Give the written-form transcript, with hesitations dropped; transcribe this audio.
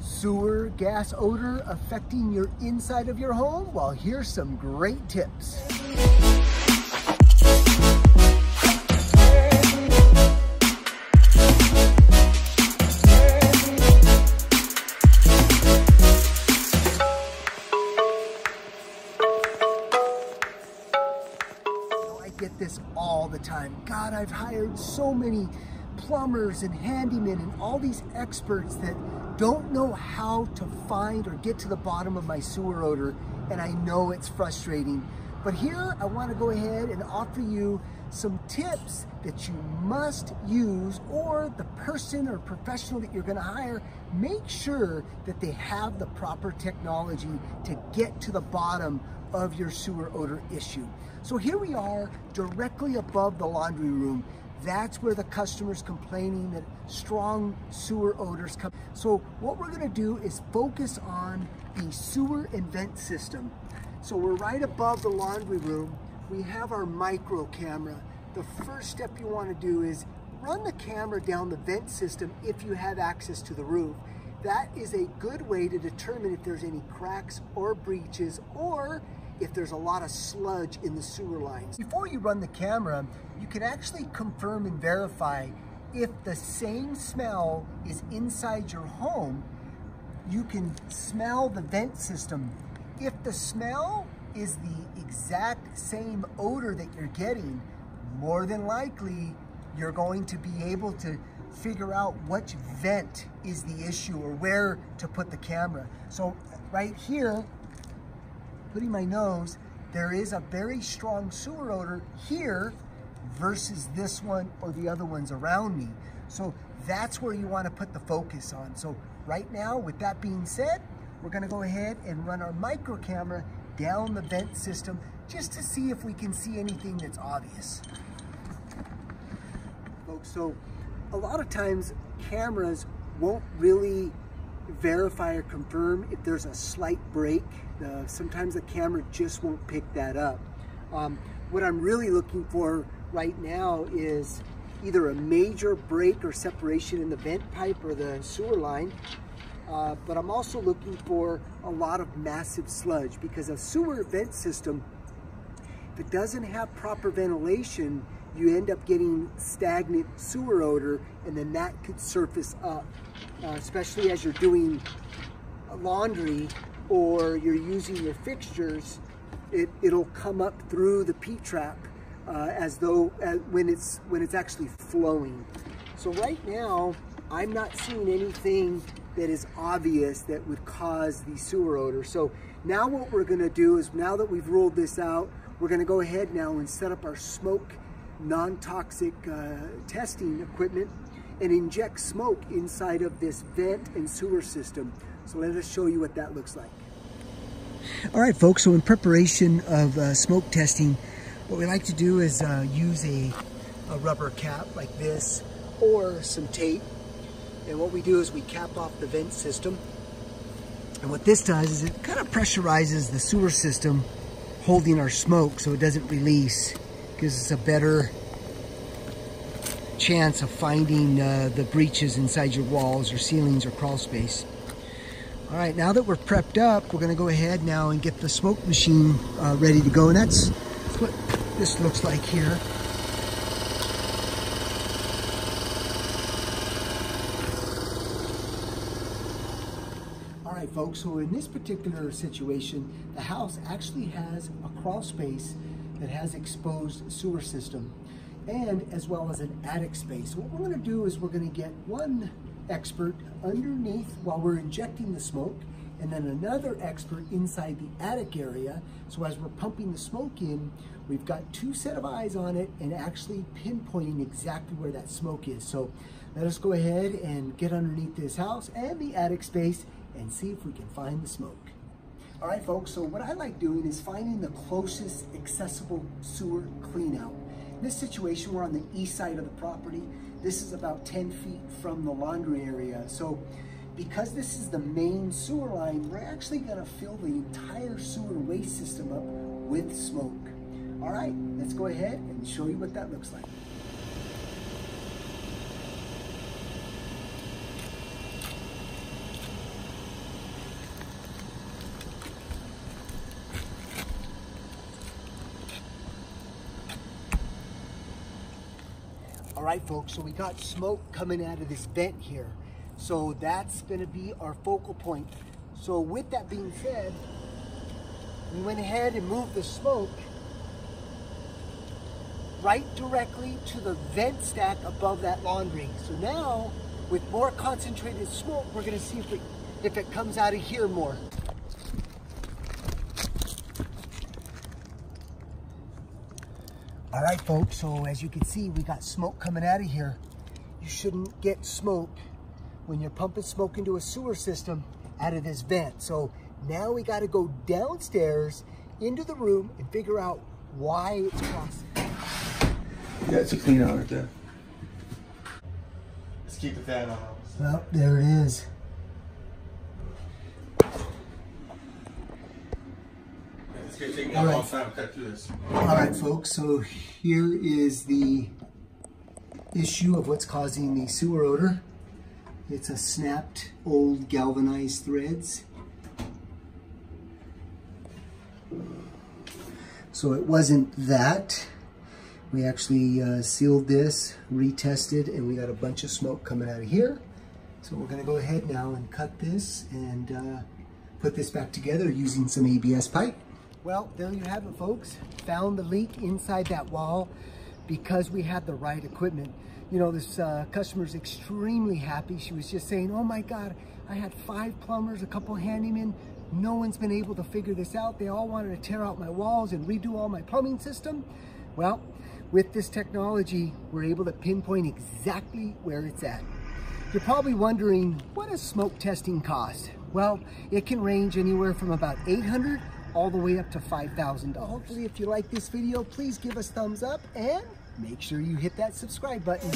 Sewer gas odor affecting your inside of your home? Well, here's some great tips. I get this all the time. God, I've hired so many plumbers and handymen and all these experts that don't know how to find or get to the bottom of my sewer odor, and I know it's frustrating. But here I want to go ahead and offer you some tips that you must use, or the person or professional that you're going to hire, make sure that they have the proper technology to get to the bottom of your sewer odor issue. So here we are directly above the laundry room. That's where the customer's complaining that strong sewer odors come. So what we're gonna do is focus on the sewer and vent system. So we're right above the laundry room. We have our micro camera. The first step you wanna do is run the camera down the vent system if you have access to the roof. That is a good way to determine if there's any cracks or breaches, or if there's a lot of sludge in the sewer lines. Before you run the camera, you can actually confirm and verify if the same smell is inside your home. You can smell the vent system. If the smell is the exact same odor that you're getting, more than likely you're going to be able to figure out which vent is the issue or where to put the camera. So right here, putting my nose, there is a very strong sewer odor here versus this one or the other ones around me. So that's where you want to put the focus on. So right now, with that being said, we're going to go ahead and run our micro camera down the vent system just to see if we can see anything that's obvious. Folks, so a lot of times cameras won't really verify or confirm if there's a slight break. Sometimes the camera just won't pick that up. What I'm really looking for right now is either a major break or separation in the vent pipe or the sewer line, but I'm also looking for a lot of massive sludge, because a sewer vent system, if it doesn't have proper ventilation, you end up getting stagnant sewer odor, and then that could surface up, especially as you're doing laundry or you're using your fixtures. It'll come up through the P-trap as though when it's actually flowing. So right now, I'm not seeing anything that is obvious that would cause the sewer odor. So now what we're gonna do is, now that we've ruled this out, we're gonna go ahead now and set up our smoke non-toxic testing equipment and inject smoke inside of this vent and sewer system. So let us show you what that looks like. All right, folks, so in preparation of smoke testing, what we like to do is use a rubber cap like this or some tape. And what we do is we cap off the vent system. And what this does is it kind of pressurizes the sewer system holding our smoke so it doesn't release. Gives us a better chance of finding the breaches inside your walls or ceilings or crawl space. All right, now that we're prepped up, we're gonna go ahead now and get the smoke machine ready to go. And that's what this looks like here. All right, folks, so in this particular situation, the house actually has a crawl space that has exposed sewer system, and as well as an attic space. So what we're gonna do is we're gonna get one expert underneath while we're injecting the smoke, and then another expert inside the attic area. So as we're pumping the smoke in, we've got two set of eyes on it and actually pinpointing exactly where that smoke is. So let us go ahead and get underneath this house and the attic space and see if we can find the smoke. All right, folks, so what I like doing is finding the closest accessible sewer cleanout. In this situation, we're on the east side of the property. This is about 10 feet from the laundry area. So because this is the main sewer line, we're actually gonna fill the entire sewer waste system up with smoke. All right, let's go ahead and show you what that looks like. right, folks, so we got smoke coming out of this vent here. So that's going to be our focal point. So with that being said, we went ahead and moved the smoke right directly to the vent stack above that laundry. So now, with more concentrated smoke, we're going to see if it comes out of here more. All right, folks, so as you can see, we got smoke coming out of here. You shouldn't get smoke when you're pumping smoke into a sewer system out of this vent. So now we got to go downstairs into the room and figure out why it's crossing. Yeah, it's a clean out right there. Let's keep the fan on. Well, there it is. It's going to take me a long time to cut through this. All right, folks, so here is the issue of what's causing the sewer odor. It's a snapped old galvanized threads. So it wasn't that. We actually sealed this, retested, and we got a bunch of smoke coming out of here. So we're going to go ahead now and cut this and put this back together using some ABS pipe. Well, there you have it, folks. Found the leak inside that wall because we had the right equipment. You know, this customer's extremely happy. She was just saying, oh my God, I had 5 plumbers, a couple handymen. No one's been able to figure this out. They all wanted to tear out my walls and redo all my plumbing system. Well, with this technology, we're able to pinpoint exactly where it's at. You're probably wondering, what does smoke testing cost? Well, it can range anywhere from about $800 all the way up to $5,000. Hopefully, if you like this video, please give us thumbs up and make sure you hit that subscribe button.